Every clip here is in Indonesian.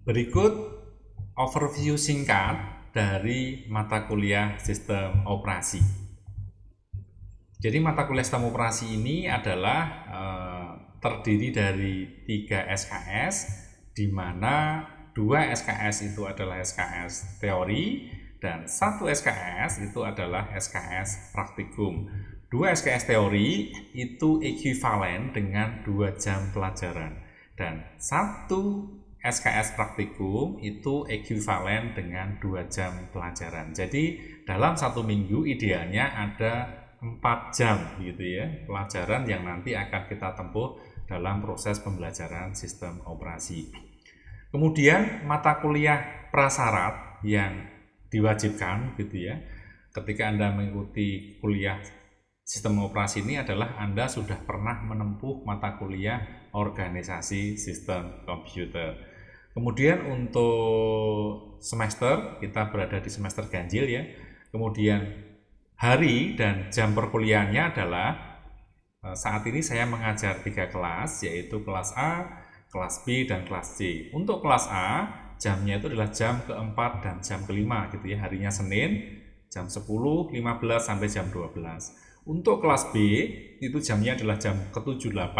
Berikut overview singkat dari mata kuliah sistem operasi. Jadi mata kuliah sistem operasi ini adalah terdiri dari 3 SKS, di mana 2 SKS itu adalah SKS teori dan 1 SKS itu adalah SKS praktikum. 2 SKS teori itu ekuivalen dengan 2 jam pelajaran dan 1 SKS praktikum itu ekuivalen dengan 2 jam pelajaran. Jadi dalam 1 minggu idealnya ada 4 jam gitu ya pelajaran yang nanti akan kita tempuh dalam proses pembelajaran sistem operasi. Kemudian mata kuliah prasyarat yang diwajibkan gitu ya ketika Anda mengikuti kuliah sistem operasi ini adalah Anda sudah pernah menempuh mata kuliah organisasi sistem komputer. Kemudian untuk semester kita berada di semester ganjil ya. Kemudian hari dan jam perkuliahannya adalah saat ini saya mengajar 3 kelas, yaitu kelas A, kelas B, dan kelas C. Untuk kelas A, jamnya itu adalah jam keempat dan jam kelima gitu ya, harinya Senin, jam 10.15 sampai jam 12. Untuk kelas B, itu jamnya adalah jam ke-7-8,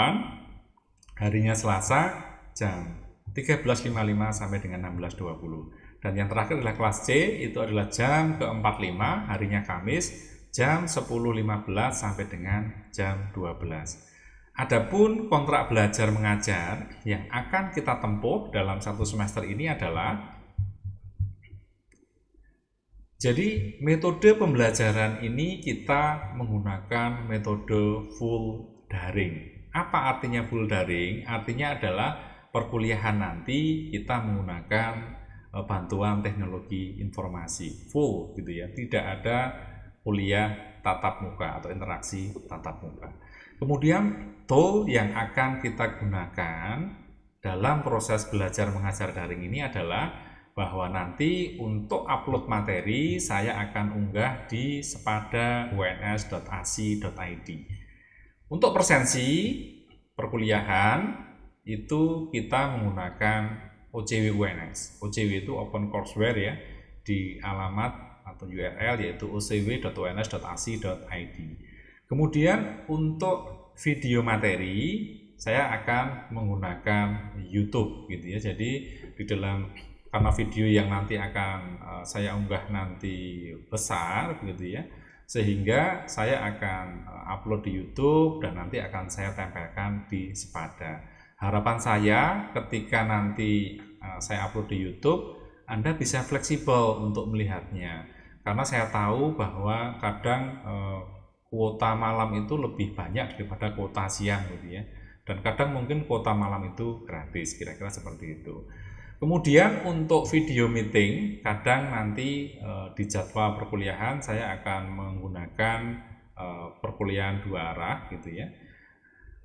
harinya Selasa, jam 13.55 sampai dengan 16.20. Dan yang terakhir adalah kelas C, itu adalah jam ke-45, harinya Kamis, jam 10.15 sampai dengan jam 12. Adapun kontrak belajar mengajar yang akan kita tempuh dalam 1 semester ini adalah, jadi metode pembelajaran ini kita menggunakan metode full daring. Apa artinya full daring? Artinya adalah perkuliahan nanti kita menggunakan bantuan teknologi informasi full gitu ya, tidak ada kuliah tatap muka atau interaksi tatap muka. Kemudian tool yang akan kita gunakan dalam proses belajar mengajar daring ini adalah bahwa nanti untuk upload materi saya akan unggah di sepada.uns.ac.id. Untuk presensi perkuliahan itu kita menggunakan OCW UNS. OCW itu Open Courseware ya, di alamat atau URL yaitu ocw.uns.ac.id. Kemudian untuk video materi saya akan menggunakan YouTube gitu ya. Jadi di dalam, karena video yang nanti akan saya unggah nanti besar gitu ya, sehingga saya akan upload di YouTube dan nanti akan saya tempelkan di Sepada. Harapan saya ketika nanti saya upload di YouTube, Anda bisa fleksibel untuk melihatnya. Karena saya tahu bahwa kadang kuota malam itu lebih banyak daripada kuota siang gitu ya. Dan kadang mungkin kuota malam itu gratis, kira-kira seperti itu. Kemudian untuk video meeting, kadang nanti di jadwal perkuliahan saya akan menggunakan perkuliahan 2 arah gitu ya.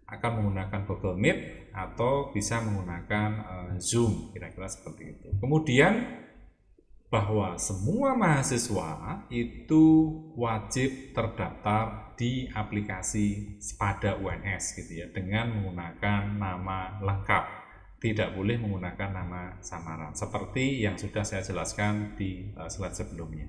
Akan menggunakan Google Meet atau bisa menggunakan Zoom, kira-kira seperti itu. Kemudian bahwa semua mahasiswa itu wajib terdaftar di aplikasi Sepada UNS gitu ya, dengan menggunakan nama lengkap, tidak boleh menggunakan nama samaran seperti yang sudah saya jelaskan di slide sebelumnya.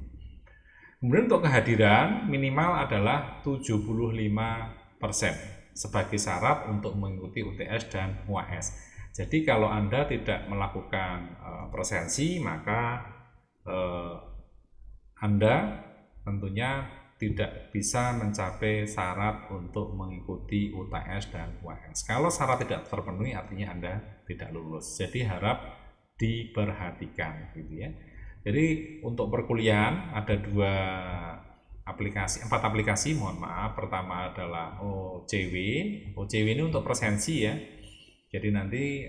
Kemudian untuk kehadiran minimal adalah 75% sebagai syarat untuk mengikuti UTS dan UAS. Jadi kalau Anda tidak melakukan presensi, maka Anda tentunya tidak bisa mencapai syarat untuk mengikuti UTS dan UAS. Kalau syarat tidak terpenuhi artinya Anda tidak lulus. Jadi harap diperhatikan gitu ya. Jadi untuk perkuliahan ada 4 aplikasi, mohon maaf. Pertama adalah OCW. OCW ini untuk presensi ya. Jadi nanti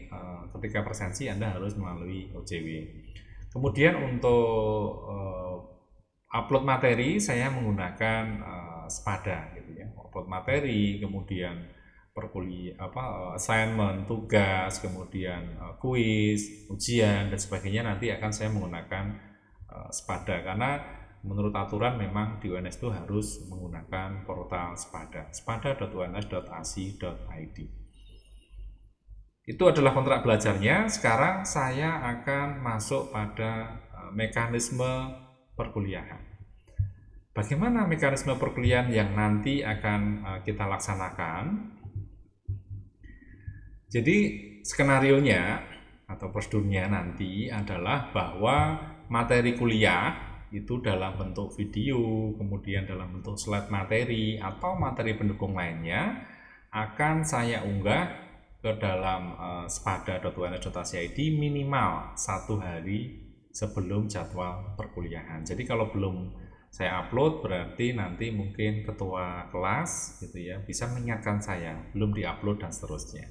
ketika presensi Anda harus melalui OCW. Kemudian untuk upload materi saya menggunakan Sepada gitu ya. Upload materi, kemudian assignment, tugas, kemudian kuis, ujian dan sebagainya nanti akan saya menggunakan Sepada, karena menurut aturan memang di UNS itu harus menggunakan portal Sepada, sepada.uns.ac.id. Itu adalah kontrak belajarnya. Sekarang saya akan masuk pada mekanisme perkuliahan. Bagaimana mekanisme perkuliahan yang nanti akan kita laksanakan? Jadi skenarionya atau prosedurnya nanti adalah bahwa materi kuliah itu dalam bentuk video, kemudian dalam bentuk slide materi atau materi pendukung lainnya akan saya unggah ke dalam spada.uns.id minimal 1 hari sebelum jadwal perkuliahan. Jadi kalau belum saya upload berarti nanti mungkin ketua kelas gitu ya bisa mengingatkan saya belum diupload dan seterusnya.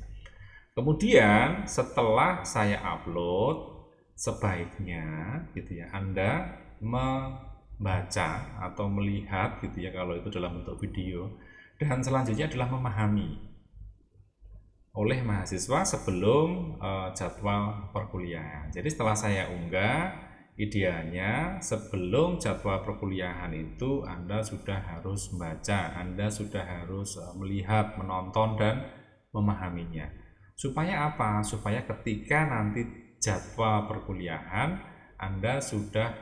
Kemudian setelah saya upload sebaiknya gitu ya Anda membaca atau melihat gitu ya kalau itu dalam bentuk video, dan selanjutnya adalah memahami oleh mahasiswa sebelum jadwal perkuliahan. Jadi setelah saya unggah, idealnya sebelum jadwal perkuliahan itu Anda sudah harus membaca, Anda sudah harus melihat, menonton dan memahaminya. Supaya apa? Supaya ketika nanti jadwal perkuliahan Anda sudah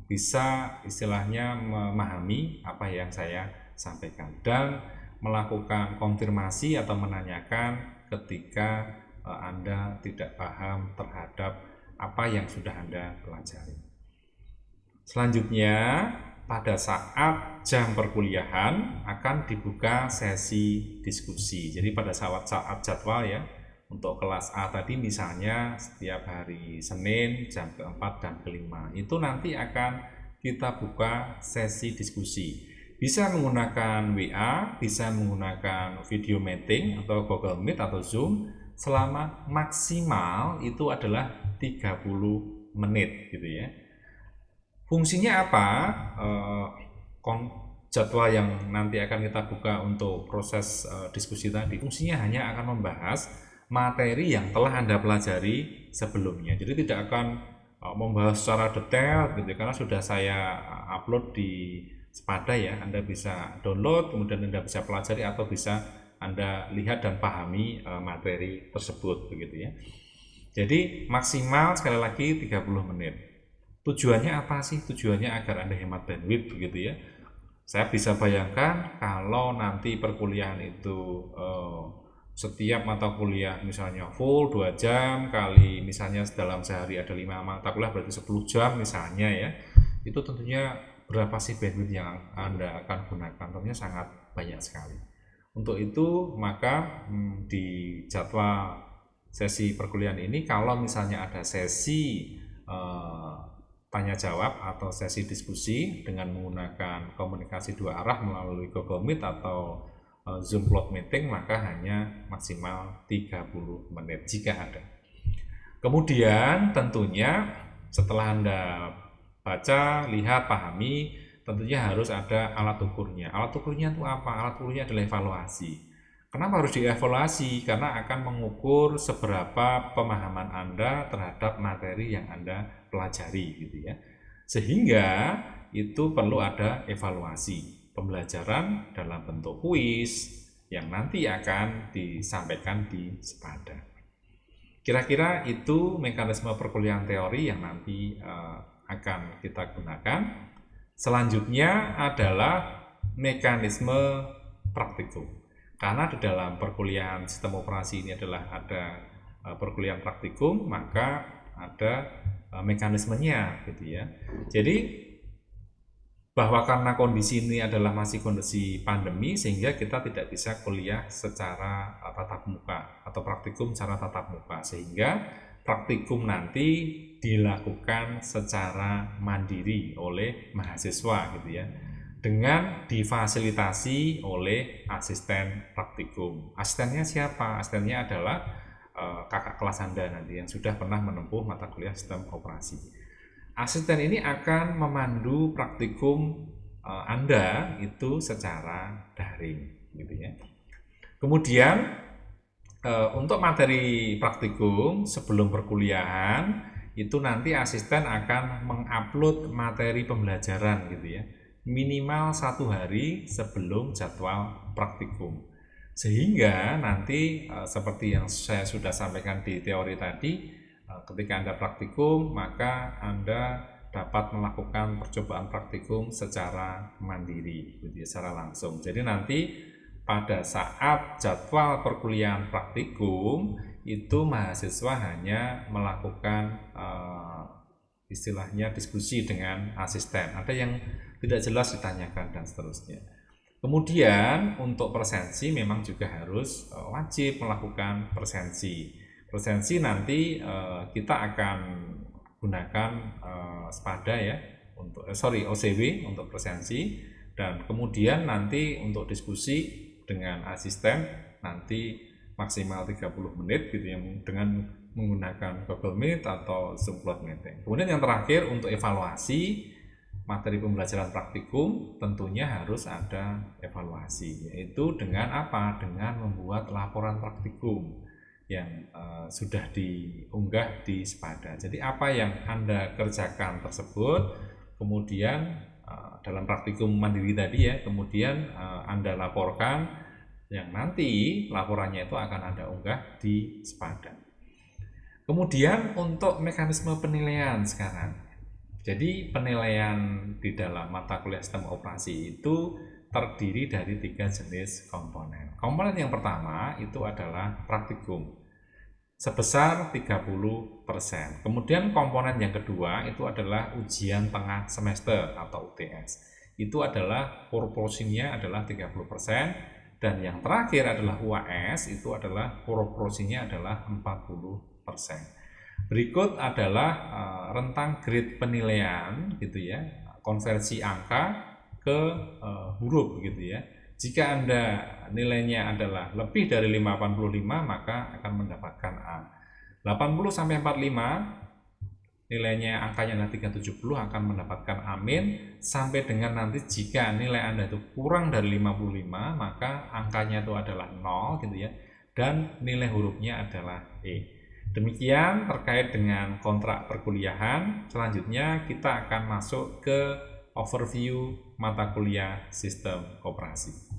bisa istilahnya memahami apa yang saya sampaikan dan melakukan konfirmasi atau menanyakan ketika Anda tidak paham terhadap apa yang sudah Anda pelajari. Selanjutnya, pada saat jam perkuliahan akan dibuka sesi diskusi. Jadi pada saat jadwal ya, untuk kelas A tadi misalnya setiap hari Senin jam ke-4 dan ke-5 itu nanti akan kita buka sesi diskusi. Bisa menggunakan WA, bisa menggunakan video meeting atau Google Meet atau Zoom selama maksimal itu adalah 30 menit gitu ya. Fungsinya apa? Jadwal yang nanti akan kita buka untuk proses diskusi tadi, fungsinya hanya akan membahas materi yang telah Anda pelajari sebelumnya. Jadi tidak akan membahas secara detail gitu karena sudah saya upload di Spada ya, Anda bisa download, kemudian Anda bisa pelajari atau bisa Anda lihat dan pahami materi tersebut begitu ya. Jadi maksimal sekali lagi 30 menit. Tujuannya apa sih? Tujuannya agar Anda hemat bandwidth begitu ya. Saya bisa bayangkan kalau nanti perkuliahan itu setiap mata kuliah misalnya full 2 jam kali misalnya dalam sehari ada 5 mata kuliah berarti 10 jam misalnya ya. Itu tentunya berapa sih bandwidth yang Anda akan gunakan? Tentunya sangat banyak sekali. Untuk itu maka di jadwal sesi perkuliahan ini kalau misalnya ada sesi tanya jawab atau sesi diskusi dengan menggunakan komunikasi 2 arah melalui Google Meet atau Zoom Cloud Meeting maka hanya maksimal 30 menit jika ada. Kemudian tentunya setelah Anda baca, lihat, pahami, tentunya harus ada alat ukurnya. Alat ukurnya itu apa? Alat ukurnya adalah evaluasi. Kenapa harus dievaluasi? Karena akan mengukur seberapa pemahaman Anda terhadap materi yang Anda pelajari gitu ya. Sehingga itu perlu ada evaluasi pembelajaran dalam bentuk kuis yang nanti akan disampaikan di Spada. Kira-kira itu mekanisme perkuliahan teori yang nanti akan kita gunakan. Selanjutnya adalah mekanisme praktikum. Karena di dalam perkuliahan sistem operasi ini adalah ada perkuliahan praktikum, maka ada mekanismenya gitu ya. Jadi bahwa karena kondisi ini adalah masih kondisi pandemi sehingga kita tidak bisa kuliah secara tatap muka atau praktikum secara tatap muka, sehingga praktikum nanti dilakukan secara mandiri oleh mahasiswa gitu ya, dengan difasilitasi oleh asisten praktikum. Asistennya siapa? Asistennya adalah kakak kelas Anda nanti yang sudah pernah menempuh mata kuliah sistem operasi. Asisten ini akan memandu praktikum Anda itu secara daring gitu ya. Kemudian untuk materi praktikum sebelum perkuliahan itu nanti asisten akan mengupload materi pembelajaran gitu ya, minimal 1 hari sebelum jadwal praktikum. Sehingga nanti seperti yang saya sudah sampaikan di teori tadi, ketika Anda praktikum, maka Anda dapat melakukan percobaan praktikum secara mandiri, gitu ya, secara langsung. Jadi nanti pada saat jadwal perkuliahan praktikum, itu mahasiswa hanya melakukan istilahnya diskusi dengan asisten. Ada yang tidak jelas ditanyakan dan seterusnya. Kemudian untuk presensi memang juga harus wajib melakukan presensi. Presensi nanti kita akan gunakan SPADA ya, untuk OCW untuk presensi, dan kemudian nanti untuk diskusi dengan asisten nanti maksimal 30 menit gitu ya, dengan menggunakan Google Meet atau Zoom Cloud Meeting. Kemudian yang terakhir untuk evaluasi materi pembelajaran praktikum tentunya harus ada evaluasi, yaitu dengan apa? Dengan membuat laporan praktikum yang sudah diunggah di SPADA. Jadi apa yang Anda kerjakan tersebut, kemudian dalam praktikum mandiri tadi ya, kemudian Anda laporkan, yang nanti laporannya itu akan Anda unggah di SPADA. Kemudian untuk mekanisme penilaian sekarang. Jadi penilaian di dalam mata kuliah sistem operasi itu terdiri dari 3 jenis komponen. Komponen yang pertama itu adalah praktikum sebesar 30%. Kemudian komponen yang kedua itu adalah ujian tengah semester atau UTS. Itu adalah proporsinya adalah 30%, dan yang terakhir adalah UAS, itu adalah proporsinya adalah 40%. Berikut adalah rentang grade penilaian gitu ya, konversi angka ke huruf gitu ya. Jika Anda nilainya adalah lebih dari 85 maka akan mendapatkan A. 80 sampai 45 nilainya angkanya adalah 370 akan mendapatkan A-, sampai dengan nanti jika nilai Anda itu kurang dari 55 maka angkanya itu adalah 0 gitu ya, dan nilai hurufnya adalah E. Demikian terkait dengan kontrak perkuliahan. Selanjutnya kita akan masuk ke overview mata kuliah sistem operasi.